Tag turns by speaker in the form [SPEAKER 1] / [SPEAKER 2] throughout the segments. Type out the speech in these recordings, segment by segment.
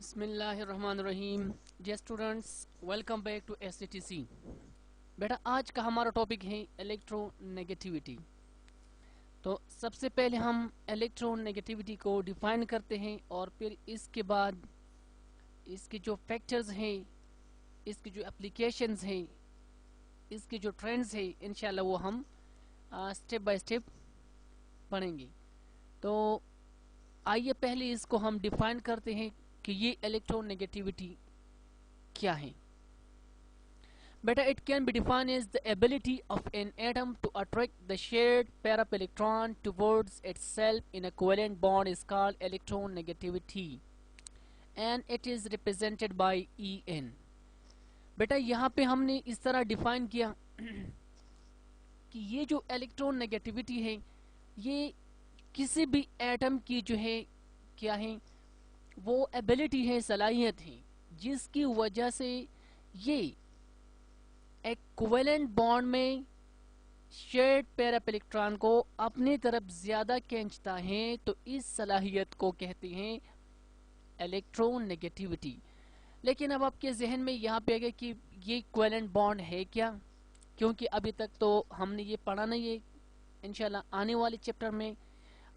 [SPEAKER 1] बिस्मिल्लाहिर्रहमानिर्रहीम। Dear students, welcome back to STC. बेटा, आज का हमारा टॉपिक है इलेक्ट्रोनेगेटिविटी। तो सबसे पहले हम इलेक्ट्रोनेगेटिविटी को डिफाइन करते हैं और फिर इसके बाद इसके जो फैक्टर्स हैं, इसके जो एप्लीकेशंस हैं, इसके जो ट्रेंड्स हैं, इंशाल्लाह वो हम स्टेप बाय स्टेप पढ़ेंगे। तो आइए पहले इसको हम डिफाइन करते हैं कि ये इलेक्ट्रोनेगेटिविटी क्या है। बेटा, it can be defined as the ability of an atom to attract the shared pair of electron towards itself in a covalent bond is called electronegativity and it is represented by En। बेटा, यहाँ पे हमने इस तरह define किया कि ये जो इलेक्ट्रोनेगेटिविटी है ये किसी भी एटम की जो है क्या है, वो एबिलिटी है, सलाहियत है, जिसकी वजह से ये एक कोवेलेंट बॉन्ड में शेयर्ड पेयर ऑफ इलेक्ट्रॉन को अपनी तरफ ज्यादा खींचता है। तो इस सलाहियत को कहते हैं इलेक्ट्रोनेगेटिविटी। लेकिन अब आपके जहन में यहाँ पे आएगा कि ये कोवेलेंट बॉन्ड है क्या, क्योंकि अभी तक तो हमने ये पढ़ा नहीं है। इंशाल्लाह आने वाले चैप्टर में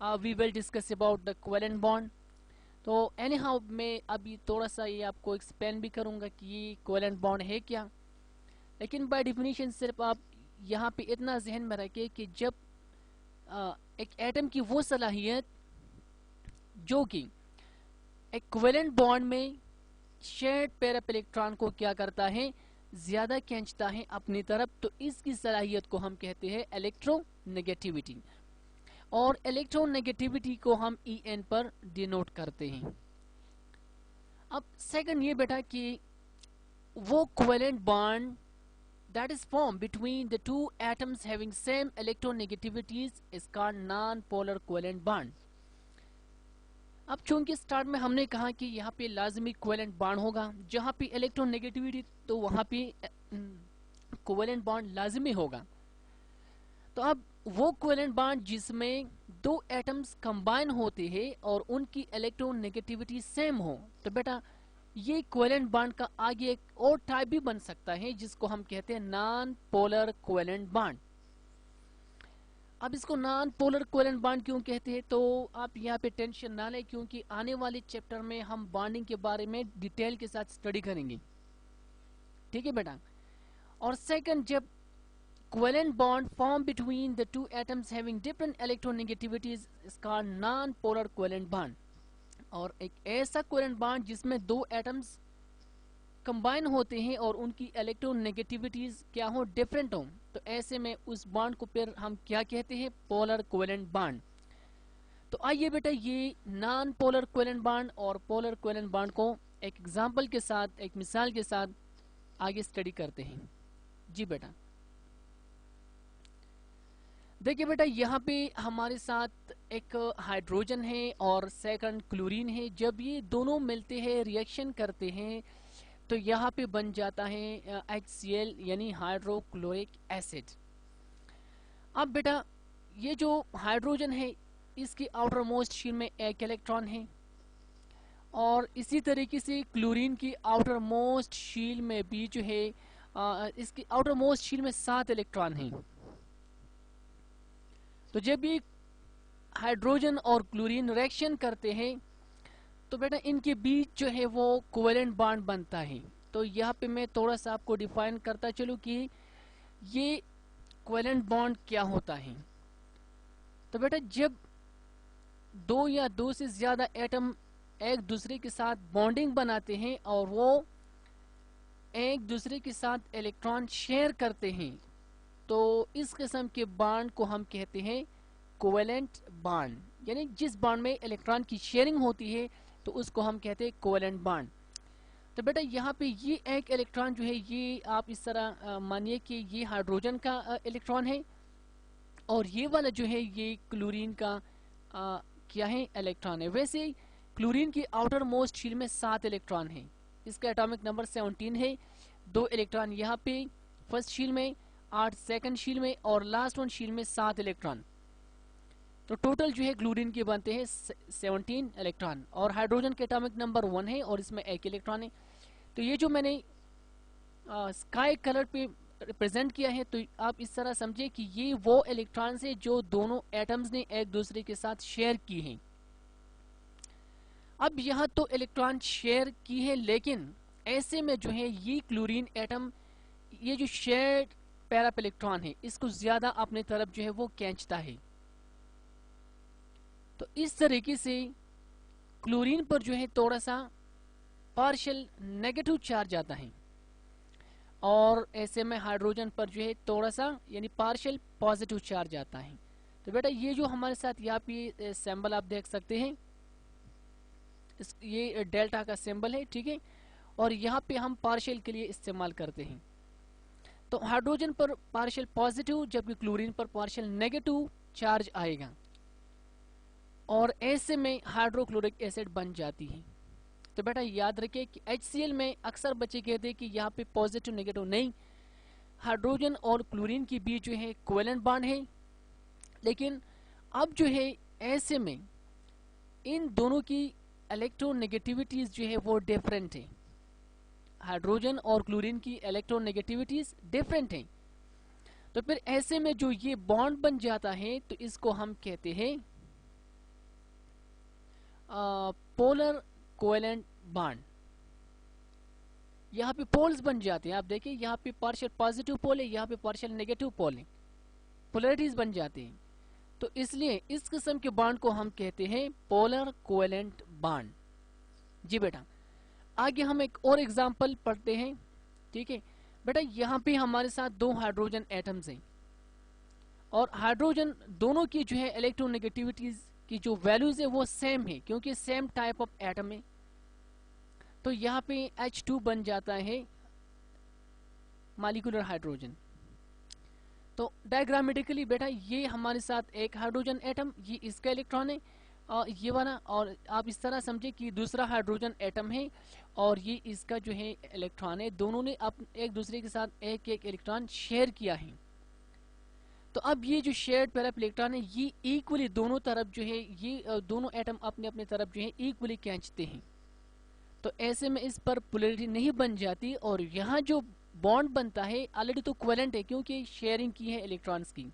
[SPEAKER 1] we will discuss about the covalent bond. तो एनी हाउ मैं अभी थोड़ा सा ये आपको एक्सप्लेन भी करूंगा कि ये कोवेलेंट बॉन्ड है क्या। लेकिन बाय डिफिनीशन सिर्फ आप यहाँ पे इतना जहन में रखें कि जब एक एटम की वो सलाहियत जो कि एक कोवेलेंट बॉन्ड में शेयर्ड पेयर ऑफ इलेक्ट्रॉन को क्या करता है, ज्यादा खींचता है अपनी तरफ, तो इसकी सलाहियत को हम कहते हैं इलेक्ट्रोनेगेटिविटी। और इलेक्ट्रोनेगेटिविटी को हम En पर डिनोट करते हैं। अब सेकंड ये बेटा कि वो covalent bond that is form between the two atoms having same electronegativities is called non polar covalent bond. अब चूंकि स्टार्ट में हमने कहा कि यहाँ पे लाजमी कोवेलेंट बॉन्ड होगा, जहाँ पे इलेक्ट्रोनेगेटिविटी तो वहां पे कोवेलेंट बॉन्ड लाजमी होगा। तो अब वो कोवेलेंट बॉन्ड जिसमें दो एटम्स कंबाइन होते हैं और उनकी इलेक्ट्रोनेगेटिविटी सेम हो, तो बेटा ये कोवेलेंट बॉन्ड का आगे एक और टाइप भी बन सकता है जिसको हम कहते हैं नॉन पोलर कोवेलेंट बॉन्ड। अब इसको नॉन पोलर कोवेलेंट बॉन्ड क्यों कहते हैं, तो आप यहाँ पे टेंशन ना लें, क्योंकि आने वाले चैप्टर में हम बॉन्डिंग के बारे में डिटेल के साथ स्टडी करेंगे। ठीक है बेटा। और सेकंड, जब covalent bond formed between the two atoms having different electronegativities is called non-polar covalent bond। और एक ऐसा कोवेलेंट बॉन्ड जिसमें दो एटम्स कंबाइन होते हैं और उनकी इलेक्ट्रोनेगेटिविटीज क्या हो, डिफरेंट हो, तो ऐसे में उस बॉन्ड को फिर हम क्या कहते हैं, पोलर कोवेलेंट बॉन्ड। तो आइए बेटा ये नॉन पोलर कोवेलेंट बॉन्ड और पोलर कोवेलेंट बॉन्ड को एक एग्जांपल के साथ, एक मिसाल के साथ आगे स्टडी करते हैं। जी बेटा, देखिए बेटा, यहाँ पे हमारे साथ एक हाइड्रोजन है और सेकंड क्लोरीन है। जब ये दोनों मिलते हैं, रिएक्शन करते हैं, तो यहाँ पे बन जाता है HCl यानी हाइड्रोक्लोरिक एसिड। अब बेटा ये जो हाइड्रोजन है इसकी आउटर मोस्ट शील में एक इलेक्ट्रॉन है और इसी तरीके से क्लोरीन की आउटर मोस्ट शील में भी जो है इसकी आउटर मोस्ट शील में 7 इलेक्ट्रॉन हैं। तो जब ये हाइड्रोजन और क्लोरीन रिएक्शन करते हैं तो बेटा इनके बीच जो है वो कोवेलेंट बॉन्ड बनता है। तो यहाँ पे मैं थोड़ा सा आपको डिफाइन करता चलूँ कि ये कोवेलेंट बॉन्ड क्या होता है। तो बेटा जब दो या दो से ज्यादा एटम एक दूसरे के साथ बॉन्डिंग बनाते हैं और वो एक दूसरे के साथ इलेक्ट्रॉन शेयर करते हैं, तो इस किस्म के बॉन्ड को हम कहते हैं कोवेलेंट बॉन्ड। यानी जिस बॉन्ड में इलेक्ट्रॉन की शेयरिंग होती है तो उसको हम कहते हैं कोवेलेंट बॉन्ड। तो बेटा यहाँ पे ये एक इलेक्ट्रॉन जो है ये आप इस तरह मानिए कि ये हाइड्रोजन का इलेक्ट्रॉन है और ये वाला जो है ये क्लोरीन का क्या है, इलेक्ट्रॉन है। वैसे क्लोरीन की आउटर मोस्ट शील में 7 इलेक्ट्रॉन है, इसका एटॉमिक नंबर 17 है। 2 इलेक्ट्रॉन यहाँ पे फर्स्ट शील में, 8 सेकंड शील में और लास्ट वन शील में 7 इलेक्ट्रॉन। तो टोटल जो है क्लोरीन के बनते हैं 17 इलेक्ट्रॉन, और हाइड्रोजन के एटॉमिक नंबर 1 है और इसमें एक इलेक्ट्रॉन है। तो ये जो मैंने स्काई कलर पे रिप्रेजेंट किया है, तो आप इस तरह समझे कि ये वो इलेक्ट्रॉन है जो दोनों एटम्स ने एक दूसरे के साथ शेयर की हैं। अब यहाँ तो इलेक्ट्रॉन शेयर की है, लेकिन ऐसे में जो है ये क्लोरीन एटम ये जो शेयर्ड पैरा इलेक्ट्रॉन है इसको ज्यादा अपने तरफ जो है वो खींचता है। तो इस तरीके से क्लोरीन पर जो है थोड़ा सा पार्शियल नेगेटिव चार्ज आता है, और ऐसे में हाइड्रोजन पर जो है थोड़ा सा यानी पार्शियल पॉजिटिव चार्ज आता है। तो बेटा ये जो हमारे साथ यहाँ पे सिंबल आप देख सकते हैं, ये डेल्टा का सिंबल है, ठीक है, और यहाँ पे हम पार्शियल के लिए इस्तेमाल करते हैं। तो हाइड्रोजन पर पार्शियल पॉजिटिव जबकि क्लोरीन पर पार्शियल नेगेटिव चार्ज आएगा, और ऐसे में हाइड्रोक्लोरिक एसिड बन जाती है। तो बेटा याद रखिए कि HCl में अक्सर बच्चे कहते हैं कि यहाँ पे पॉजिटिव नेगेटिव नहीं, हाइड्रोजन और क्लोरीन के बीच जो है कोवेलेंट बॉन्ड है, लेकिन अब जो है ऐसे में इन दोनों की इलेक्ट्रोनेगेटिविटीज जो है वो डिफरेंट है। हाइड्रोजन और क्लोरीन की इलेक्ट्रोनेगेटिविटीज डिफरेंट हैं। तो फिर ऐसे में जो ये बॉन्ड बन जाता है तो इसको हम कहते हैं पोलर कोवेलेंट बॉन्ड। यहाँ पे पोल्स बन जाते हैं, आप देखिए यहाँ पे पार्शियल पॉजिटिव पोल है, यहाँ पे पार्शियल नेगेटिव पोल है, पोलरिटीज बन जाते हैं। तो इसलिए इस किस्म के बॉन्ड को हम कहते हैं पोलर कोवेलेंट बॉन्ड। जी बेटा आगे हम एक और एग्जांपल पढ़ते हैं, ठीक है बेटा। यहाँ पे हमारे साथ दो हाइड्रोजन एटम्स हैं, और हाइड्रोजन दोनों की जो है इलेक्ट्रोनेगेटिविटीज की जो वैल्यूज है वो सेम है, क्योंकि सेम टाइप ऑफ एटम है। तो यहाँ पे H2 बन जाता है मॉलिक्यूलर हाइड्रोजन। तो डायग्रामेटिकली बेटा ये हमारे साथ एक हाइड्रोजन एटम, ये इसका इलेक्ट्रॉन है, और ये वाला, और आप इस तरह समझे कि दूसरा हाइड्रोजन एटम है और ये इसका जो है इलेक्ट्रॉन है। दोनों ने एक दूसरे के साथ एक एक इलेक्ट्रॉन शेयर किया है। तो अब ये जो शेयर्ड पैरा इलेक्ट्रॉन है ये इक्वली दोनों तरफ जो है ये दोनों एटम अपने अपने तरफ जो है इक्वली खींचते हैं। तो ऐसे में इस पर पोलैरिटी नहीं बन जाती, और यहाँ जो बॉन्ड बनता है ऑलरेडी तो कोवेलेंट है क्योंकि शेयरिंग की है इलेक्ट्रॉन्स की।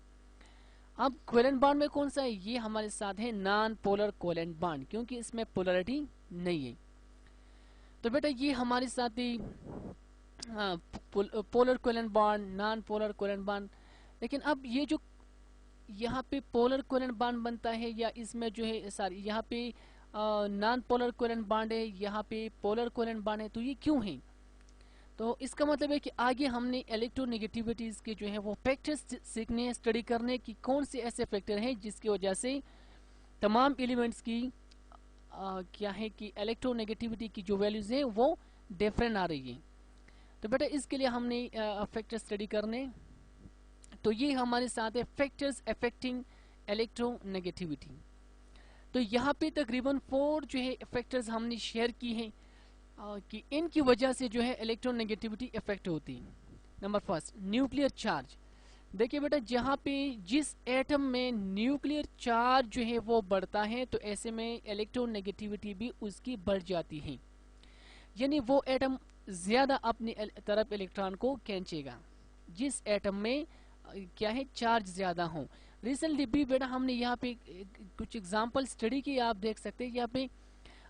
[SPEAKER 1] अब कोवेलेंट बॉन्ड में कौन सा है, ये हमारे साथ है नॉन पोलर कोवेलेंट बॉन्ड, क्योंकि इसमें पोलैरिटी नहीं है। तो बेटा ये हमारे साथ ही polar covalent bond, non polar covalent bond. लेकिन अब ये जो यहाँ पे पोलर कोवेलेंट बॉन्ड बनता है, या इसमें जो है सॉरी यहाँ पे नॉन पोलर कोवेलेंट बॉन्ड है, यहाँ पे पोलर कोवेलेंट बॉन्ड है, तो ये क्यों है? तो इसका मतलब है कि आगे हमने इलेक्ट्रोनेगेटिविटीज के जो है वो फैक्टर्स सीखने हैं, स्टडी करने की कौन से ऐसे फैक्टर हैं जिसकी वजह से तमाम एलिमेंट्स की क्या है कि इलेक्ट्रोनेगेटिविटी की जो वैल्यूज है वो डिफरेंट आ रही है। तो बेटा इसके लिए हमने फैक्टर स्टडी करने, तो ये हमारे साथ है फैक्टर्स अफेक्टिंग इलेक्ट्रोनेगेटिविटी। तो यहाँ पे तकरीबन 4 जो है फैक्टर्स हमने शेयर की हैं कि इनकी वजह से जो है इलेक्ट्रोनेगेटिविटी इफेक्ट होती है। Number first nuclear charge. देखिए बेटा जहाँ पे जिस एटम में न्यूक्लियर चार्ज जो है वो बढ़ता है तो ऐसे में इलेक्ट्रोनेगेटिविटी भी उसकी बढ़ जाती है, यानी वो एटम ज्यादा अपनी तरफ इलेक्ट्रॉन को खींचेगा जिस एटम में क्या है चार्ज ज्यादा हो। रिसेंटली भी बेटा हमने यहाँ पे कुछ एग्जांपल स्टडी की, आप देख सकते हैं यहाँ पे।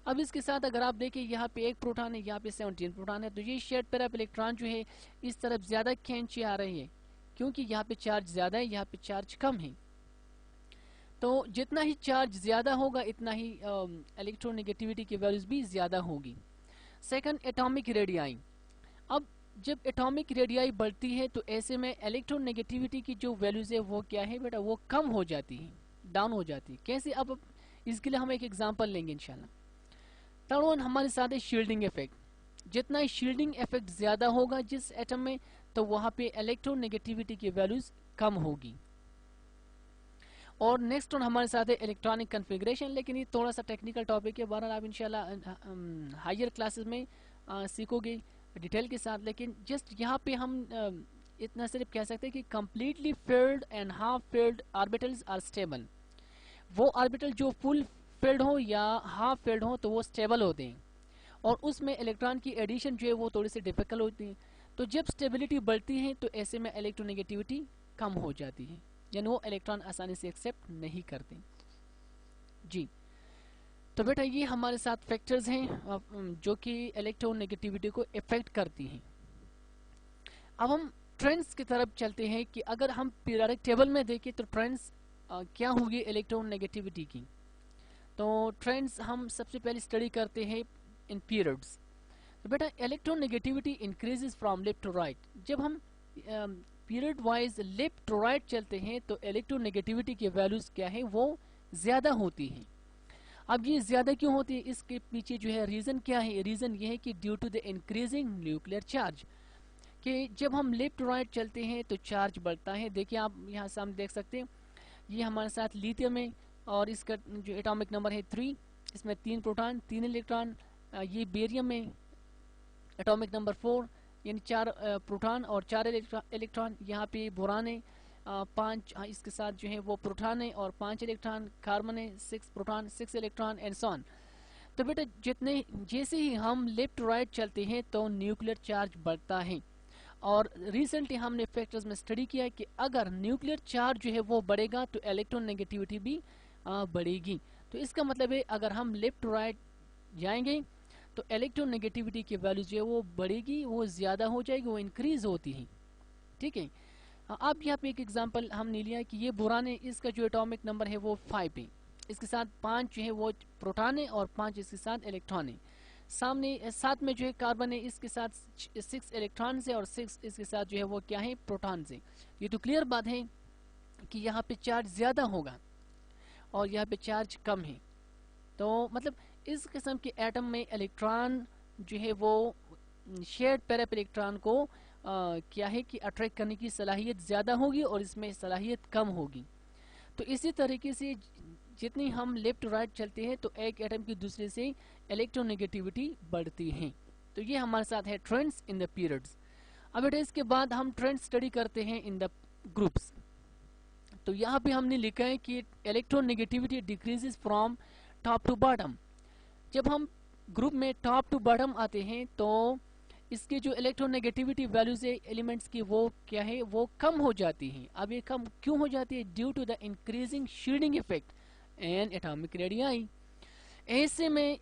[SPEAKER 1] अब इसके साथ अगर आप देखें यहाँ पे एक प्रोटॉन है, यहाँ पे 17 प्रोटॉन है, तो ये शेयर्ड पैरा इलेक्ट्रॉन जो है इस तरफ ज्यादा खींचे आ रही है क्योंकि यहाँ पे चार्ज ज्यादा है, यहाँ पे चार्ज कम है। तो जितना ही चार्ज ज्यादा होगा इतना ही इलेक्ट्रोनेगेटिविटी की वैल्यूज भी ज्यादा होगी। Second atomic radii. अब जब एटॉमिक रेडियाई बढ़ती है तो ऐसे में इलेक्ट्रोनेगेटिविटी की जो वैल्यूज है वो क्या है बेटा वो कम हो जाती है, डाउन हो जाती है। कैसे, अब इसके लिए हम एक एग्जांपल लेंगे इंशाल्लाह। थर्ड वन हमारे साथ है शील्डिंग इफेक्ट। जितना शील्डिंग इफेक्ट ज्यादा होगा जिस एटम में तो वहां पे इलेक्ट्रोनेगेटिविटी की वैल्यूज कम होगी। और नेक्स्ट वन हमारे साथ है इलेक्ट्रॉनिक कन्फिग्रेशन, लेकिन ये थोड़ा सा टेक्निकल टॉपिक है, बहरहाल आप इंशाल्लाह हायर क्लासेस में सीखोगे डिटेल के साथ। लेकिन जस्ट यहाँ पे हम इतना सिर्फ कह सकते हैं कि completely filled and half filled orbitals are stable. वो ऑर्बिटल जो फुल फिल्ड हो या हाफ फिल्ड हो तो वो स्टेबल होते हैं, और उसमें इलेक्ट्रॉन की एडिशन जो है वो थोड़ी सी डिफिकल्ट होती है। तो जब स्टेबिलिटी बढ़ती है तो ऐसे में इलेक्ट्रोनेगेटिविटी कम हो जाती है, यानी वो इलेक्ट्रॉन आसानी से एक्सेप्ट नहीं करते। जी, तो बेटा ये हमारे साथ फैक्टर्स हैं जो कि इलेक्ट्रोनेगेटिविटी को इफेक्ट करती हैं। अब हम ट्रेंड्स की तरफ चलते हैं कि अगर हम पीरियोडिक टेबल में देखें तो ट्रेंड्स क्या होगी इलेक्ट्रोनेगेटिविटी की। तो ट्रेंड्स हम सबसे पहले स्टडी करते हैं इन पीरियड्स। तो बेटा electronegativity increases from left to right. जब हम period wise left to right चलते हैं तो इलेक्ट्रोनेगेटिविटी की वैल्यूज क्या है, वो ज़्यादा होती हैं। अब ये ज़्यादा क्यों होती है, इसके पीछे जो है रीज़न क्या है? रीज़न ये है कि due to the increasing nuclear charge, कि जब हम लेफ्ट टू राइट चलते हैं तो चार्ज बढ़ता है। देखिए आप यहाँ सामने देख सकते हैं, ये हमारे साथ लिथियम है और इसका जो एटॉमिक नंबर है 3, इसमें 3 प्रोटॉन 3 इलेक्ट्रॉन। ये बेरियम में एटॉमिक नंबर 4, यानी 4 प्रोटॉन और 4 इलेक्ट्रॉन। यहाँ पे बोरान है 5, इसके साथ जो है वो प्रोटॉन है और 5 इलेक्ट्रॉन। कार्बन है 6 proton 6 electron and so on. तो बेटा जितने जैसे ही हम लेफ्ट टू राइट चलते हैं तो न्यूक्लियर चार्ज बढ़ता है। और रिसेंटली हमने फैक्टर्स में स्टडी किया है कि अगर न्यूक्लियर चार्ज जो है वो बढ़ेगा तो इलेक्ट्रोनेगेटिविटी भी बढ़ेगी। तो इसका मतलब है अगर हम लेफ्ट टू राइट जाएंगे तो इलेक्ट्रोनेगेटिविटी की वैल्यू जो है वो बढ़ेगी, वो ज़्यादा हो जाएगी, वो इंक्रीज होती है। ठीक है, अब यहाँ पे एक एग्जांपल हमने लिया कि ये बोरान है, इसका जो एटॉमिक नंबर है वो 5 है, इसके साथ 5 जो है वो प्रोटॉन है और 5 इसके साथ इलेक्ट्रॉन है। सामने साथ में जो है कार्बन है, इसके साथ 6 इलेक्ट्रॉन से और 6 इसके साथ जो है वो क्या है, प्रोटॉन से। ये तो क्लियर बात है कि यहाँ पे चार्ज ज़्यादा होगा और यहाँ पे चार्ज कम है। तो मतलब इस किस्म के एटम में इलेक्ट्रॉन जो है वो शेयर्ड पेयर ऑफ इलेक्ट्रॉन को क्या है कि अट्रैक्ट करने की सलाहियत ज़्यादा होगी और इसमें सलाहियत कम होगी। तो इसी तरीके से जितनी हम लेफ्ट टू राइट चलते हैं तो एक एटम की दूसरे से इलेक्ट्रोनेगेटिविटी बढ़ती है। तो ये हमारे साथ है ट्रेंड्स इन द पीरियड्स। अब बेटा इसके बाद हम ट्रेंड स्टडी करते हैं इन द ग्रुप्स। तो यहाँ पे हमने लिखा है कि electronegativity decreases from top to bottom. जब हम ग्रुप में टॉप टू बॉटम आते हैं तो इसकी जो इलेक्ट्रोनेगेटिविटी वैल्यूज है एलिमेंट्स की वो क्या है, वो कम हो जाती हैं। अब ये कम क्यों हो जाती है? Due to the increasing shielding effect and atomic radii. ऐसे में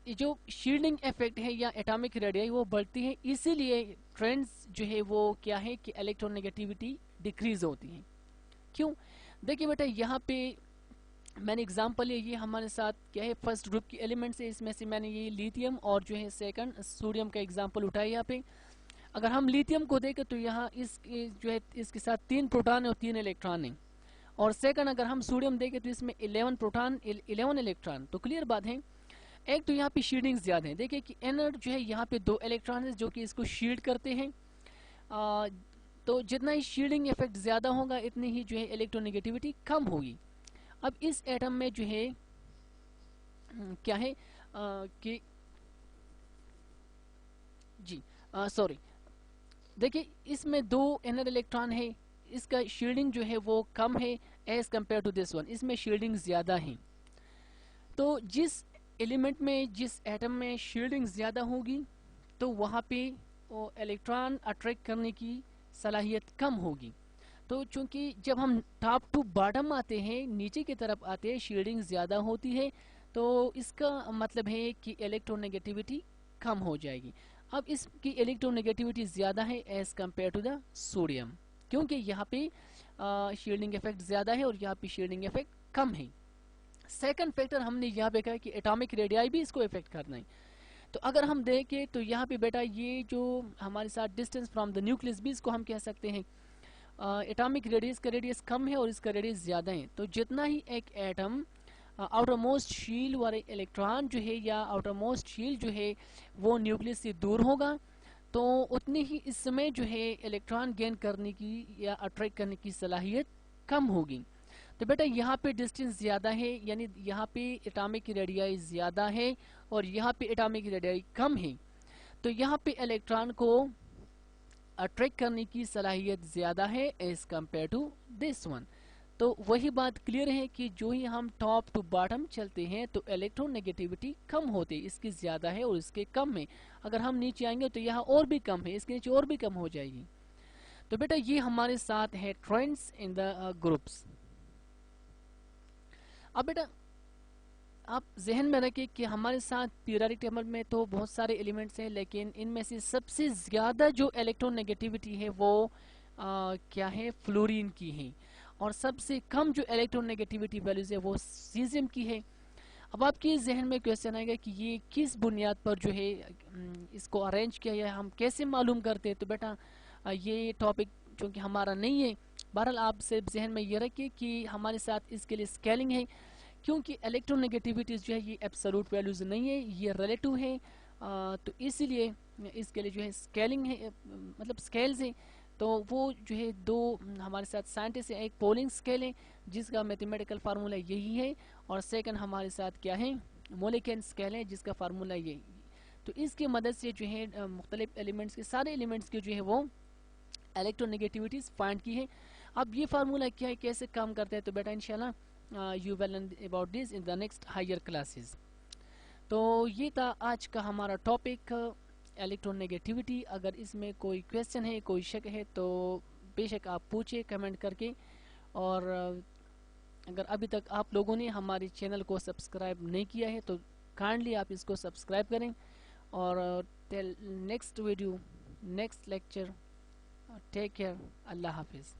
[SPEAKER 1] जो शील्डिंग इफेक्ट है या एटॉमिक रेडियाई वो बढ़ती है, इसीलिए ट्रेंड्स जो है वो क्या है कि इलेक्ट्रोनेगेटिविटी डिक्रीज होती है। क्यों? देखिए बेटा यहाँ पे मैंने एग्जांपल ये हमारे साथ क्या है फर्स्ट ग्रुप की एलिमेंट्स है, इसमें से मैंने ये लिथियम और जो है सेकंड सोडियम का एग्जांपल उठाया यहाँ पे। अगर हम लिथियम को देखें तो यहाँ इस जो है इसके साथ 3 प्रोटॉन है और 3 इलेक्ट्रॉन है। और सेकंड अगर हम सोडियम देखें तो इसमें 11 प्रोटॉन 11 इलेक्ट्रॉन। तो क्लियर बात है, एक तो यहाँ पे शील्डिंग ज्यादा है। देखिए कि इनर जो है यहाँ पे 2 इलेक्ट्रॉन है जो कि इसको शील्ड करते हैं। तो जितना ही शील्डिंग इफेक्ट ज्यादा होगा इतनी ही जो है इलेक्ट्रोनेगेटिविटी कम होगी। अब इस एटम में जो है क्या है कि जी सॉरी देखिए इसमें 2 इनर इलेक्ट्रॉन है, इसका शील्डिंग जो है वो कम है as compare to this one, इसमें शील्डिंग ज़्यादा है। तो जिस एलिमेंट में जिस एटम में शील्डिंग ज़्यादा होगी तो वहाँ पे वो इलेक्ट्रॉन अट्रैक्ट करने की सलाहियत कम होगी। तो चूंकि जब हम टॉप टू बॉटम आते हैं, नीचे की तरफ आते हैं, शील्डिंग ज़्यादा होती है, तो इसका मतलब है कि इलेक्ट्रोनेगेटिविटी कम हो जाएगी। अब इसकी इलेक्ट्रोनेगेटिविटी ज़्यादा है as compare to the sodium, क्योंकि यहाँ पे शील्डिंग इफेक्ट ज़्यादा है और यहाँ पे शील्डिंग इफेक्ट कम है। सेकंड फैक्टर हमने यहाँ पे कहा कि एटॉमिक रेडियाई भी इसको इफेक्ट करना है। तो अगर हम देखें तो यहाँ पे बेटा ये जो हमारे साथ डिस्टेंस फ्रॉम द न्यूक्लियस भी इसको हम कह सकते हैं। एटॉमिक रेडियस का रेडियस कम है और इसका रेडियस ज़्यादा है। तो जितना ही एक एटम आउटर मोस्ट शील वाले इलेक्ट्रॉन जो है या आउटर मोस्ट शील जो है वो न्यूक्लियस से दूर होगा तो उतनी ही इस समय जो है इलेक्ट्रॉन गेन करने की या अट्रैक्ट करने की सलाहियत कम होगी। तो बेटा यहाँ पे डिस्टेंस ज़्यादा है, यानी यहाँ पे एटॉमिक रेडियाई ज़्यादा है और यहाँ पे एटॉमिक रेडियाई कम है, तो यहाँ पे इलेक्ट्रॉन को अट्रैक्ट करने की सलाहियत ज़्यादा है as compare to this one. तो वही बात क्लियर है कि जो ही हम टॉप टू बॉटम चलते हैं तो इलेक्ट्रोनेगेटिविटी कम होती है, इसकी ज़्यादा है और इसके कम है। अगर हम नीचे आएंगे तो यहाँ और भी कम है, इसके नीचे और भी कम हो जाएगी। तो बेटा ये हमारे साथ है ट्रेंड्स इन द ग्रुप्स। अब बेटा आप जहन में रखिए कि हमारे साथ पीरियोडिक टेबल में तो बहुत सारे एलिमेंट्स हैं, लेकिन इनमें से सबसे ज़्यादा जो इलेक्ट्रोनेगेटिविटी है वो क्या है, फ्लोरीन की है, और सबसे कम जो इलेक्ट्रोनेगेटिविटी वैल्यूज है वो सीजियम की है। अब आपके जहन में क्वेश्चन आएगा कि ये किस बुनियाद पर जो है इसको अरेंज किया है, हम कैसे मालूम करते हैं। तो बेटा ये टॉपिक चूँकि हमारा नहीं है, बहरहाल आप सिर्फ जहन में ये रखिए कि हमारे साथ इसके लिए स्केलिंग है, क्योंकि इलेक्ट्रोनेगेटिविटीज़ जो है ये एब्सोल्यूट वैल्यूज़ नहीं है, ये रिलेटिव है। तो इसीलिए इसके लिए जो है स्केलिंग है, मतलब स्केल्स है। तो वो जो है दो हमारे साथ साइंटिस्ट है, एक पोलिंग स्केल है जिसका मैथमेटिकल फार्मूला यही है, और सेकंड हमारे साथ क्या है, मोलिकन स्केल है जिसका फार्मूला यही। तो इसकी मदद से जो है मुख्तलिफ एलिमेंट्स के, सारे एलिमेंट्स के जो है वो इलेक्ट्रोनेगेटिविटीज़ फाइंड की है। अब ये फार्मूला क्या है, कैसे काम करता है, तो बेटा इंशाल्लाह you will learn about this in the next higher classes. तो ये था आज का हमारा टॉपिक इलेक्ट्रोनेगेटिविटी। अगर इसमें कोई क्वेश्चन है, कोई शक है तो बेशक आप पूछिए कमेंट करके। और अगर अभी तक आप लोगों ने हमारे चैनल को सब्सक्राइब नहीं किया है तो काइंडली आप इसको सब्सक्राइब करें। और till next video, next lecture, take care, अल्लाह हाफिज़।